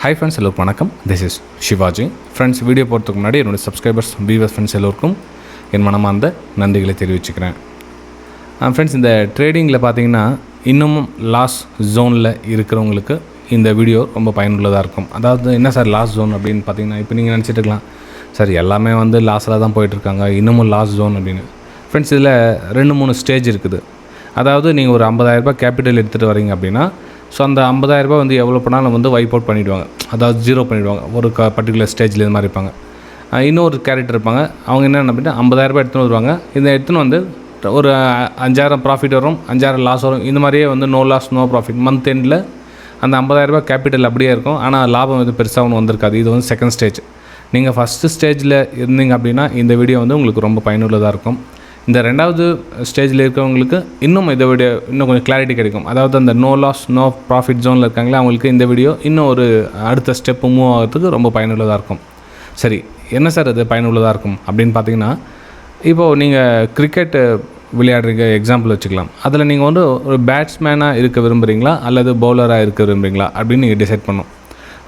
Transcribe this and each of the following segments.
Hi friends, எல்லோருக்கும் வணக்கம். This is Shivaji. Friends, video போகிறதுக்கு முன்னாடி என்னோடய சப்ஸ்கிரைபர்ஸ், வியூவர்ஸ், ஃப்ரெண்ட்ஸ் எல்லோருக்கும் என் மனமார்ந்த நன்றிகளை தெரிவிச்சுக்கிறேன். ஃப்ரெண்ட்ஸ், இந்த ட்ரேடிங்கில் பார்த்தீங்கன்னா இன்னமும் லாஸ் ஜோனில் இருக்கிறவங்களுக்கு இந்த வீடியோ ரொம்ப பயனுள்ளதாக இருக்கும். அதாவது என்ன சார் லாஸ் ஜோன் அப்படின்னு பார்த்தீங்கன்னா, இப்போ நீங்கள் நினச்சிட்டு இருக்கலாம், சார் எல்லாமே லாஸில் தான் போயிட்டுருக்காங்க, இன்னமும் லாஸ் ஜோன் அப்படின்னு. ஃப்ரெண்ட்ஸ், இதில் 2-3 ஸ்டேஜ் இருக்குது. அதாவது நீங்கள் ஒரு 50,000 கேபிட்டல் எடுத்துகிட்டு வரீங்க அப்படின்னா, ஸோ அந்த 50,000 எவ்வளோ பண்ணாலும் வைப் அவுட் பண்ணிவிடுவாங்க, அதாவது ஜீரோ பண்ணிவிடுவாங்க. ஒரு பர்டிகுலர் ஸ்டேஜில் இது மாதிரி இருப்பாங்க. இன்னொரு கேரக்டர் இருப்பாங்க, அவங்க என்ன அப்படின்னா 50,000 எடுத்துன்னு வருவாங்க. இதை எடுத்துன்னு ஒரு 5,000 ப்ராஃபிட் வரும், 5,000 லாஸ் வரும். இந்த மாதிரியே no loss no profit. Month எண்டில் அந்த 50,000 கேபிட்டல் அப்படியே இருக்கும், ஆனால் லாபம் பெருசாக ஒன்று வந்திருக்காது. இது செகண்ட் ஸ்டேஜ். நீங்கள் ஃபஸ்ட்டு ஸ்டேஜில் இருந்தீங்க அப்படின்னா இந்த வீடியோ உங்களுக்கு ரொம்ப பயனுள்ளதாக இருக்கும். இந்த 2வது ஸ்டேஜில் இருக்கிறவங்களுக்கு இன்னும் இதை விட இன்னும் கொஞ்சம் கிளாரிட்டி கிடைக்கும். அதாவது அந்த நோ லாஸ் நோ ப்ராஃபிட் ஜோனில் இருக்காங்களே, அவங்களுக்கு இந்த வீடியோ இன்னும் ஒரு அடுத்த ஸ்டெப்பு மூவ் ஆகிறதுக்கு ரொம்ப பயனுள்ளதாக இருக்கும். சரி, என்ன சார் அது பயனுள்ளதாக இருக்கும் அப்படின்னு பார்த்தீங்கன்னா, இப்போது நீங்கள் கிரிக்கெட்டு விளையாடுறீங்க எக்ஸாம்பிள் வச்சுக்கலாம். அதில் நீங்கள் ஒரு பேட்ஸ்மேனாக இருக்க விரும்புகிறீங்களா அல்லது பவுலராக இருக்க விரும்புகிறீங்களா அப்படின்னு நீங்கள் டிசைட் பண்ணணும்.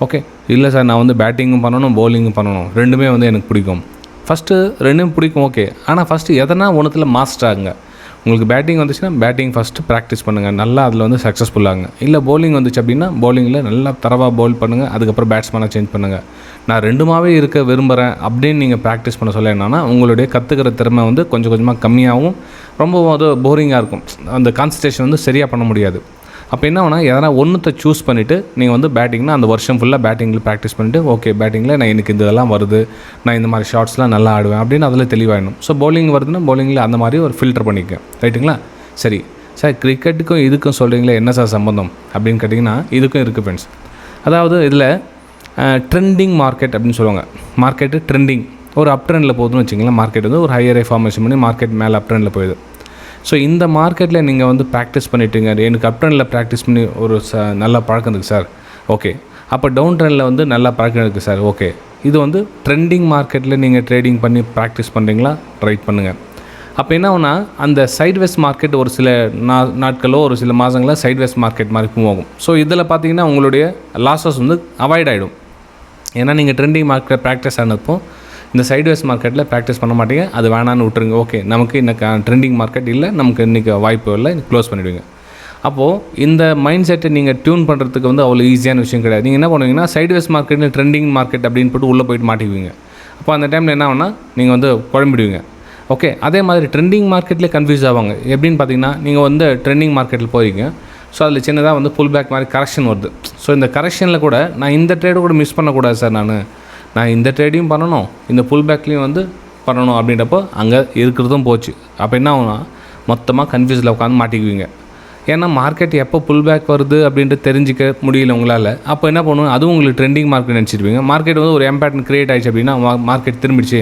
ஓகே, இல்லை சார் நான் பேட்டிங்கும் பண்ணணும் பவுலிங்கும் பண்ணணும், ரெண்டுமே எனக்கு பிடிக்கும். ஃபஸ்ட்டு ரெண்டும் பிடிக்கும், ஓகே. ஆனால் ஃபஸ்ட்டு எதனா ஒன்றுத்தில் மாஸ்டர் ஆகுங்க. உங்களுக்கு பேட்டிங் வந்துச்சுன்னா பேட்டிங் ஃபஸ்ட்டு ப்ராக்டிஸ் பண்ணுங்கள், நல்லா அதில் சக்ஸஸ்ஃபுல் ஆகுங்க. இல்லை பவுலிங் வந்துச்சு அப்படின்னா பவுலிங்கில் நல்லா தரவாக பவுல் பண்ணுங்கள், அதுக்கப்புறம் பேட்ஸ்மேனாக சேஞ்ச் பண்ணுங்கள். நான் ரெண்டுமாவே இருக்க விரும்புகிறேன் அப்படின்னு நீங்கள் ப்ராக்டிஸ் பண்ண சொல்ல என்னன்னா, உங்களுடைய கற்றுக்கிற திறமை கொஞ்சம் கொஞ்சமாக கம்மியாகவும் ரொம்ப போரிங்காக இருக்கும். அந்த கான்சன்ட்ரேஷன் சரியாக பண்ண முடியாது. அப்போ என்ன ஆகுனா, எதனா ஒன்றுத்தை சூஸ் பண்ணிவிட்டு நீங்கள் பேட்டிங்னா அந்த வருஷம் ஃபுல்லாக பேட்டிங்கில் ப்ராக்டிஸ் பண்ணிவிட்டு, ஓகே பேட்டிங்கில் நான் எனக்கு இதெல்லாம் வருது, நான் இந்த மாதிரி ஷாட்ஸ்லாம் நல்லா ஆடுவேன் அப்படின்னு அதில் தெளிவாயிடணும். ஸோ பவுலிங் வருதுன்னா பவுலிங்கில் அந்த மாதிரி ஒரு ஃபில்டர் பண்ணிக்க, ரைட்டுங்களா? சரி சார், கிரிக்கெட்டுக்கும் இதுக்கும் சொல்கிறீங்களே என்ன சார் சம்பந்தம் அப்படின்னு கேட்டிங்கன்னா, இதுக்கும் இருக்குது ஃப்ரெண்ட்ஸ். அதாவது இதில் ட்ரெண்டிங் மார்க்கெட் அப்படின்னு சொல்லுவாங்க. மார்க்கெட்டு ட்ரெண்டிங் ஒரு அப் ட்ரெண்டில் போகுதுன்னு வச்சிங்களேன். மார்க்கெட் ஒரு ஹையரை ஃபார்மேஷன் பண்ணி மார்க்கெட் மேலே அப் ட்ரெண்டில் போயிடுது. ஸோ இந்த மார்க்கெட்டில் நீங்கள் ப்ராக்டிஸ் பண்ணிட்டீங்க, எனக்கு அப் ட்ரெண்டில் ப்ராக்டிஸ் பண்ணி ஒரு நல்ல பழக்கம் இருக்குது சார், ஓகே. அப்போ டவுன் ட்ரெண்டில் நல்ல பழக்கம் இருக்குது சார், ஓகே. இது ட்ரெண்டிங் மார்க்கெட்டில் நீங்கள் ட்ரேடிங் பண்ணி ப்ராக்டிஸ் பண்ணுறீங்களா, ரைட் பண்ணுங்கள். அப்போ என்ன ஆகுனா, அந்த சைட்வேஸ் மார்க்கெட் ஒரு சில நாட்களோ ஒரு சில மாதங்களோ சைட்வேஸ் மார்க்கெட் மாதிரி மூவ் ஆகும். ஸோ இதில் பார்த்தீங்கன்னா உங்களுடைய லாஸஸ் அவாய்ட் ஆகிடும். ஏன்னா நீங்கள் ட்ரெண்டிங் மார்க்கெட் ப்ராக்டிஸ் ஆனப்போ இந்த சைட்வேஸ் மார்க்கெட்டில் ப்ராக்டிஸ் பண்ண மாட்டீங்க, அது வேணான்னு விட்டுருங்க. ஓகே, நமக்கு இன்றைக்கி ட்ரெண்டிங் மார்க்கெட் இல்லை, நமக்கு இன்றைக்கி வாய்ப்பு இல்லை, க்ளோஸ் பண்ணிவிடுவீங்க. அப்போது இந்த மைண்ட் செட்டை நீங்கள் டியூன் பண்ணுறதுக்கு அவ்வளோ ஈஸியான விஷயம் கிடையாது. நீங்கள் என்ன பண்ணுவீங்கன்னா, சைட்வேஸ் மார்க்கெட்டில் ட்ரெண்டிங் மார்க்கெட் அப்படின்னு போட்டு உள்ளே போய்ட்டு மாட்டிக்குவீங்க. அப்போ அந்த டைமில் என்ன ஆகுனா, நீங்கள் குழம்பிடுவீங்க. ஓகே, அதே மாதிரி ட்ரெண்டிங் மார்க்கெட்லேயே கன்ஃபியூஸ் ஆவாங்க. எப்படின்னு பார்த்தீங்கன்னா, நீங்கள் ட்ரெண்டிங் மார்க்கெட்டில் போகிறீங்க, ஸோ அதில் சின்னதாக புல் பேக் மாதிரி கரெக்ஷன் வருது. ஸோ இந்த கரெக்ஷனில் கூட நான் இந்த ட்ரேடு கூட மிஸ் பண்ணக்கூடாது சார், நான் இந்த ட்ரேடையும் பண்ணணும், இந்த புல் பேக்லேயும் பண்ணணும் அப்படின்றப்போ அங்கே இருக்கிறதும் போச்சு. அப்போ என்ன ஆகுனா, மொத்தமாக கன்ஃபியூஸில் உட்காந்து மாட்டிக்குவீங்க. ஏன்னா மார்க்கெட் எப்போ புல் பேக் வருது அப்படின்ட்டு தெரிஞ்சிக்க முடியல உங்களால். அப்போ என்ன பண்ணுவோம், அதுவும் உங்களுக்கு ட்ரெண்டிங் மார்க்கெட் நினச்சிருப்பீங்க. மார்க்கெட் ஒரு எம்பேட்டர்ன் க்ரியேட் ஆகிடுச்சு அப்படின்னா, மார்க்கெட் திரும்பிடுச்சு,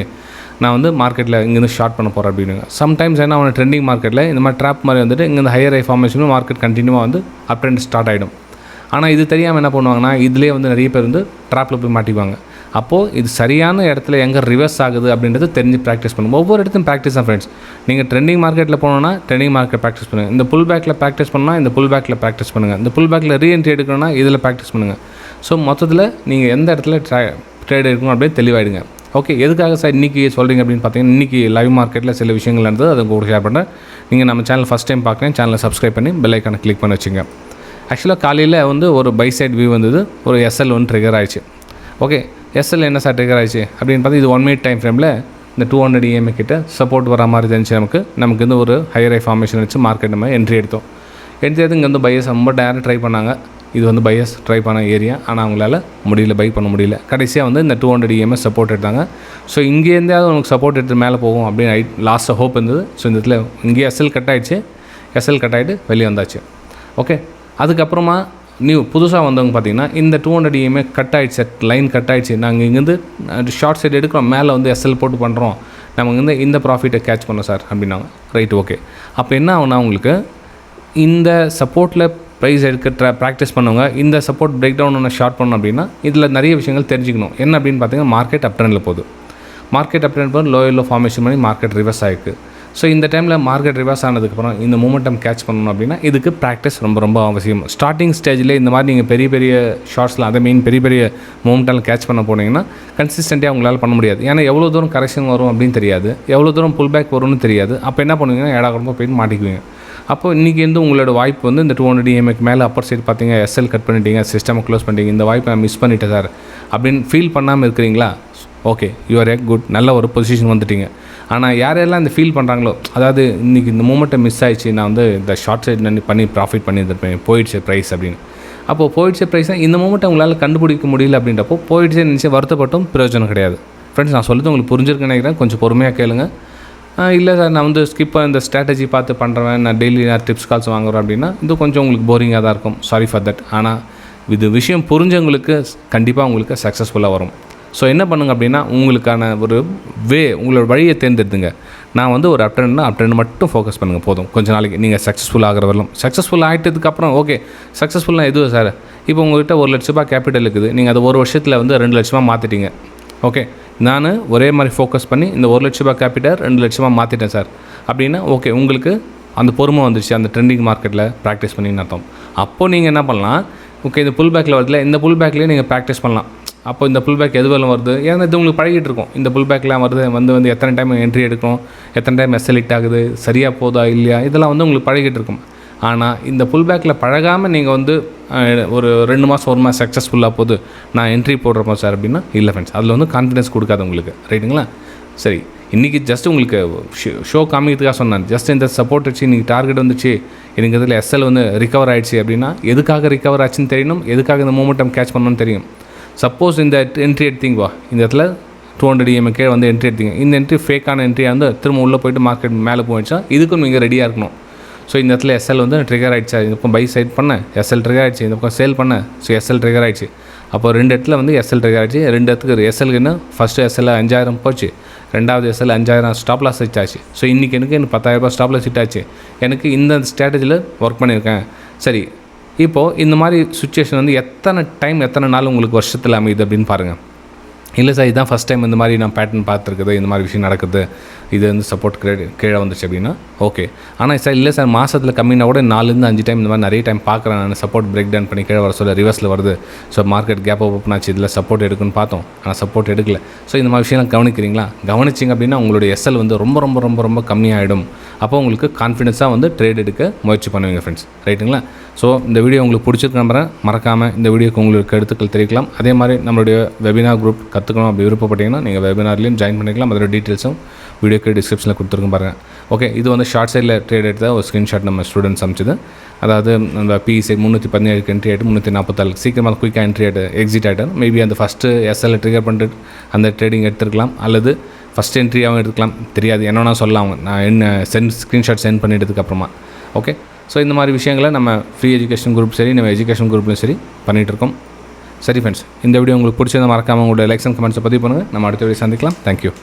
நான் மார்க்கெட்டில் இங்கேருந்து ஷார்ட் பண்ண போகிறேன் அப்படின்னு. சம்டைம்ஸ் என்ன ட்ரெண்டிங் மார்க்கெட்டில் இந்த மாதிரி ட்ராப் மாதிரி இங்கேருந்து ஹையர் ஐ ஃபார்மேஷனும் மார்க்கெட் கண்டினியூவாக அப் ட்ரெண்ட் ஸ்டார்ட் ஆகிடும். ஆனால் இது தெரியாமல் என்ன பண்ணுவாங்கன்னா, இதிலே நிறைய பேர் ட்ராப்பில் போய் மாட்டிக்குவாங்க. அப்போது இது சரியான இடத்துல எங்கே ரிவர்ஸ் ஆகுது அப்படின்றது தெரிஞ்சு ப்ராக்டிஸ் பண்ணுங்கள். ஒவ்வொரு இடத்தையும் ப்ராக்டிஸ் தான் ஃப்ரெண்ட்ஸ். நீங்கள் ட்ரெண்டிங் மார்க்கெட்டில் போனோன்னா ட்ரெண்டிங் மார்க்கெட் ப்ராக்டிஸ் பண்ணுங்கள். இந்த புல் பேக்கில் ப்ராக்டிஸ் பண்ணால் இந்த புல் பேக்கில் ப்ராக்டிஸ் பண்ணுங்கள். இந்த புல் பேக்கில் ரீஎன்ட்ரி எடுக்கணும்னா இதில் ப்ராக்டிஸ் பண்ணுங்கள். ஸோ மொத்தத்தில் நீங்கள் எந்த இடத்துல ட்ரேட் எடுக்கணும் அப்படியே தெளிவாயிடுங்க. ஓகே, எதுக்காக சார் இன்றைக்கி சொல்கிறீங்க அப்படின்னு பார்த்தீங்கன்னா, இன்றைக்கி லைவ் மார்க்கெட்டில் சில விஷயங்கள் நடந்தது, அதை உங்களுக்கு ஷேர் பண்ணுறேன். நீங்கள் நம்ம சேனல் ஃபஸ்ட் டைம் பார்க்குறேன், சேனலை சப்ஸ்கிரைப் பண்ணி பெல் ஐக்கானை கிளிக் பண்ணி வச்சுங்க. ஆக்சுவலாக காலையில் ஒரு பை சைட் வியூ வந்தது, ஒரு எஸ்எல் ட்ரிகர் ஆயிடுச்சு. ஓகே, எஸ்எல் என்ன சார் ட்ரிகர் ஆயிடுச்சு அப்படின்னு பார்த்தா, இது 1 minute டைம் ஃப்ரேமில் இந்த 200 EMA கிட்ட சப்போர்ட் வர மாதிரி இருந்துச்சு. நமக்கு ஒரு ஹையர் ஐ ஃபார்மேஷன் வச்சு மார்க்கெட் நம்ம என்ட்ரி எடுத்தோம். இங்கே பையர்ஸ் ரொம்ப டேரக்ட் ட்ரை பண்ணாங்க. இது பையர்ஸ் ட்ரை பண்ண ஏரியா, ஆனால் அவங்களால முடியல, பை பண்ண முடியல. கடைசியாக இந்த 200 EMA சப்போர்ட் எடுத்தாங்க. ஸோ இங்கேருந்தாவது உங்களுக்கு சப்போர்ட் எடுத்து மேலே போகும் அப்படின்னு லாஸ்ட்டாக ஹோப் இருந்தது. ஸோ இந்த இடத்துல இங்கேயே எஸ்எல் கட் ஆகிடுச்சு. எஸ்எல் கட் ஆகிட்டு வெளியே வந்தாச்சு. ஓகே, அதுக்கப்புறமா புதுசாக வந்தவங்க பார்த்தீங்கன்னா, இந்த 200 EMA கட் ஆகிடுச்சு, லைன் கட் ஆகிடுச்சு, நாங்கள் இங்கேருந்து ஷார்ட் சைடு எடுக்கிறோம், மேலே எஸ்எல் போட்டு பண்ணுறோம், நமக்கு இந்த ப்ராஃபிட்டை கேட்ச் பண்ணோம் சார் அப்படின்னாங்க. Right, okay. அப்போ என்ன ஆகுனா, உங்களுக்கு இந்த சப்போர்ட்டில் ப்ரைஸ் எடுக்க ப்ராக்டிஸ் பண்ணுவாங்க. இந்த சப்போர்ட் பிரேக் டவுன் ஒன்று ஷார்ட் பண்ணணும் அப்படின்னா இதில் நிறைய விஷயங்கள் தெரிஞ்சுக்கணும். என்ன அப்படின்னு பார்த்தீங்கன்னா, மார்க்கெட் அப் ட்ரெண்டில் போகுது. மார்க்கெட் அப் ட்ரெண்ட் போது லோ ஃபார்மேஷன் பண்ணி மார்க்கெட் ரிவர்ஸ் ஆகிருக்கு. ஸோ இந்த டைமில் மார்க்கெட் ரிவர்ஸ் ஆனதுக்கப்புறம் இந்த மூமெண்டம் கேட்ச் பண்ணணும் அப்படின்னா இதுக்கு ப்ராக்டிஸ் ரொம்ப ரொம்ப அவசியம். ஸ்டார்டிங் ஸ்டேஜில் இந்த மாதிரி நீங்கள் பெரிய பெரிய ஷார்ட்ஸில் அதை பெரிய பெரிய மூமெண்ட்டால் கேட்ச் பண்ண போனீங்கன்னா கன்சிஸ்டண்ட்டாக உங்களால் பண்ண முடியாது. ஏன்னா எவ்வளோ தூரம் கரெக்ஷன் வரும் அப்படின்னு தெரியாது, எவ்வளோ தூரம் புல் பேக் வரும்னு தெரியாது. அப்போ என்ன பண்ணுவீங்கன்னா ஏடாக போயிட்டு மாட்டிக்குவீங்க. அப்போ இன்றைக்கி உங்களோட வாய்ப்பு இந்த 200 EMAக்கு மேலே அப்பர் சைடு பார்த்தீங்க, எஸ்எல் கட் பண்ணிட்டீங்க, சிஸ்டமை க்ளோஸ் பண்ணிட்டீங்க, இந்த வாய்ப்பை நான் மிஸ் பண்ணிட்டேன் சார் அப்படின்னு ஃபீல் பண்ணாமல் இருக்கிறீங்களா? ஓகே, யூஆர் குட், நல்ல ஒரு பொசிஷன் வந்துட்டீங்க. ஆனால் யாரெல்லாம் இந்த ஃபீல் பண்ணுறாங்களோ, அதாவது இன்றைக்கி இந்த மூமெண்ட்டை மிஸ் ஆகிடுச்சு, நான் இந்த ஷார்ட் சைடு பண்ணி ப்ராஃபிட் பண்ணியிருப்பேன், போயிடுச்சு ப்ரைஸ் அப்படின்னு. அப்போது போயிடுச்சு ப்ரைஸ்னால் இந்த மூமெண்ட்டை உங்களால் கண்டுபிடிக்க முடியல அப்படின்றப்போ போயிடுச்சு நினச்சி வருத்தப்பட்டும் பிரயோஜனம் கிடையாது. ஃப்ரெண்ட்ஸ், நான் சொல்லுறது உங்களுக்கு புரிஞ்சிருக்குன்னு நினைக்கிறேன். கொஞ்சம் பொறுமையாக கேளுங்க. இல்லை சார், நான் ஸ்கிப்பாக இந்த ஸ்ட்ராட்டஜி பார்த்து பண்ணுறேன், நான் டெய்லி டிப்ஸ் கால்ஸ் வாங்குறேன் அப்படின்னா இது கொஞ்சம் உங்களுக்கு போரிங்காக தான் இருக்கும். Sorry for that. ஆனால் இது விஷயம் புரிஞ்சவங்களுக்கு கண்டிப்பாக உங்களுக்கு சக்ஸஸ்ஃபுல்லாக வரும். ஸோ என்ன பண்ணுங்க அப்படின்னா, உங்களுக்கான ஒரு உங்களோட வழியை தேர்ந்தெடுத்துங்க. நான் ஒரு அப் ட்ரெண்ட் மட்டும் ஃபோக்கஸ் பண்ணுங்கள் போதும். கொஞ்சம் நாளைக்கு நீங்கள் சக்ஸஸ்ஃபுல் ஆகிற வரலாம். சக்ஸஸ்ஃபுல் ஆகிட்டதுக்கப்புறம் ஓகே, சக்ஸஸ்ஃபுல்லாக எதுவும் சார், இப்போ உங்கள்கிட்ட ₹1,00,000 கேபிட்டல் இருக்குது, நீங்கள் அதை ஒரு வருஷத்தில் ₹2,00,000 மாற்றிட்டீங்க. ஓகே, நான் ஒரே மாதிரி ஃபோக்கஸ் பண்ணி இந்த ₹1,00,000 கேபிட்டல் ₹2,00,000 மாற்றிட்டேன் சார் அப்படின்னா ஓகே, உங்களுக்கு அந்த பொறுமை வந்துடுச்சு அந்த ட்ரெண்டிங் மார்க்கெட்டில் ப்ராக்டிஸ் பண்ணின்னு அர்த்தம். அப்போது நீங்கள் என்ன பண்ணலாம், ஓகே இந்த புல் பேக்கில் வருதுல, இந்த புல் பேக்லேயே நீங்கள் ப்ராக்டிஸ் பண்ணலாம். அப்போ இந்த புல் பேக் எது வேலை வருது, ஏன்னா இது உங்களுக்கு பழகிட்டு இருக்கும். இந்த புல் பேக்லாம் வருது எத்தனை டைம் என்ட்ரி எடுக்கணும், எத்தனை டைம் எஸ்எல்இட் ஆகுது, சரியாக போதா இல்லையா, இதெல்லாம் உங்களுக்கு பழகிட்டு இருக்கும். ஆனால் இந்த புல் பேக்கில் பழகாமல் நீங்கள் ஒரு 2 மாதம் 1 மாதம் சக்ஸஸ்ஃபுல்லாக போகுது, நான் என்ட்ரி போடுறப்போ சார் அப்படின்னா இல்லை ஃப்ரெண்ட்ஸ், அதில் கான்ஃபிடன்ஸ் கொடுக்காது உங்களுக்கு. ரைட்டுங்களா? சரி, இன்றைக்கி ஜஸ்ட் உங்களுக்கு ஷோ காமிக்கிறதுக்காக சொன்னேன். ஜஸ்ட் இந்த சப்போர்ட் வச்சு இன்றைக்கி டார்கெட் வந்துச்சு, எனக்கு இதில் எஸ்எல் ரிகவர் ஆகிடுச்சு அப்படின்னா எதுக்காக ரிகவர் ஆச்சுன்னு தெரியணும், எதுக்காக இந்த மூமெண்டம் கேட்ச் பண்ணணும்னு தெரியும். சப்போஸ் இந்த என்ட்ரி எடுத்தீங்க, இந்த இடத்துல 200 EMAக்கு என்ட்ரி எடுத்தீங்க, இந்த என்ட்ரி ஃபேக்கான என்ட்ரியாக திரும்ப உள்ளே போய்ட்டு மார்க்கெட் மேலே போயிடுச்சா, இதுக்கும் நீங்கள் ரெடியாக இருக்கணும். ஸோ இந்த இடத்துல எஸ்எல் ட்ரிகர் ஆகிடுச்சா, இந்த பக்கம் பை சைட் பண்ணேன், எஸ்எல் ட்ரிகர் ஆகிடுச்சு, இந்த பக்கம் சேல் பண்ணேன், ஸோ எஸ்எல் ட்ரிகர் ஆகிடுச்சு. அப்போ 2 இடத்துல எஸ்எல் ட்ரிகர் ஆகிடுச்சு. 2 இடத்துக்கு எஸ்எல்க்குன்னு ஃபஸ்ட்டு எஸ்எல் 5,000 போச்சு, ரெண்டாவது எஸ்எல் 5,000 ஸ்டாப் லாஸ் ஹிட் ஆச்சு. ஸோ இன்றைக்கி எனக்கு ₹10,000 ஸ்டாப் லாஸ் ஹிட் ஆச்சு. எனக்கு இந்த ஸ்ட்ராட்டஜியில் ஒர்க் பண்ணியிருக்கேன். சரி, இப்போது இந்த மாதிரி சுச்சுவேஷன் எத்தனை நாள் உங்களுக்கு வருஷத்தில் அமையுது அப்படின்னு பாருங்கள். இல்லை சார், இதுதான் ஃபஸ்ட் டைம் இந்த மாதிரி நான் பேட்டர்ன் பார்த்துருக்குது, இந்த மாதிரி விஷயம் நடக்குது, இது சப்போர்ட் கீழே வந்துச்சு அப்படின்னா ஓகே. ஆனால் சார் இல்லை சார், மாதத்தில் கம்மினா கூட 4-5 டைம் இந்த மாதிரி நிறைய டைம் பார்க்குறேன் நான், சப்போர்ட் பிரேக் டவுன் பண்ணி கீழே வர சொல்ல ரிவர்ஸில் வருது, ஸோ மார்க்கெட் கேப் ஓப்பன் ஆச்சு, இதில் சப்போர்ட் எடுக்குன்னு பார்த்தோம், ஆனால் சப்போர்ட் எடுக்கல. ஸோ இந்த மாதிரி விஷயம்லாம் கவனிக்கிறீங்களா? கவனிச்சிங்க அப்படின்னா உங்களுடைய எஸ்எல் ரொம்ப ரொம்ப ரொம்ப ரொம்ப கம்மியாகிடும். அப்போ உங்களுக்கு கான்ஃபிடென்ஸாக ட்ரேட் எடுக்க முயற்சி பண்ணுவீங்க ஃப்ரெண்ட்ஸ். ரைட்டுங்களா? ஸோ இந்த வீடியோ உங்களுக்கு பிடிச்சிருக்கு நம்புறேன். மறக்காமல் இந்த வீடியோக்கு உங்களுக்கு கருத்துக்கள் தெரிவிக்கலாம். அதே மாதிரி நம்மளுடைய வெபினார் குரூப் கற்றுக்கணும் அப்படி விருப்பப்பட்டீங்கன்னா நீங்கள் வெபினார்லேயும் ஜாயின் பண்ணிக்கலாம். அதோட டீட்டெயில்ஸும் வீடியோக்கு டிஸ்கிரிப்ஷனில் கொடுத்துருக்கும் பாருங்கள். ஓகே, இது ஷார்ட் சைடில் ட்ரேட் எடுத்த ஒரு ஸ்க்ரீன்ஷாட் நம்ம ஸ்டூடெண்ட்ஸ் அமைச்சது. அதாவது அந்த பிஇசி 317 என்ட்ரி ஆகிட்டு 344 சீக்கிரமாக குயிக்காக என்ட்ரி ஆகிட்டு எக்ஸிட் ஆகிட்டார். மேபி அந்த ஃபஸ்ட்டு எஸ்எல்லை ட்ரிகர் பண்ணிட்டு அந்த ட்ரேடிங் எடுத்துருக்கலாம், அல்லது ஃபஸ்ட் என்ட்ரியாகவும் எடுத்துக்கலாம், தெரியாது, என்னென்னா சொல்லலாம். நான் ஸ்க்ரீன்ஷாட் சென்ட் பண்ணிட்டதுக்கப்புறமா ஓகே. ஸோ இந்த மாதிரி விஷயங்களை நம்ம ஃப்ரீ எஜுகேஷன் குரூப் சரி, நம்ம எஜுகேஷன் குரூப்லையும் சரி பண்ணிகிட்ருக்கோம். சரி ஃப்ரெண்ட்ஸ், இந்த வீடியோ உங்களுக்கு பிடிச்சதை மறக்காமல் உங்களோட லைக்ஸ் அண்ட் கமெண்ட்ஸை பதிவு பண்ணுங்கள். நம்ம அடுத்த வீடியோ சந்திக்கலாம். தேங்க்யூ.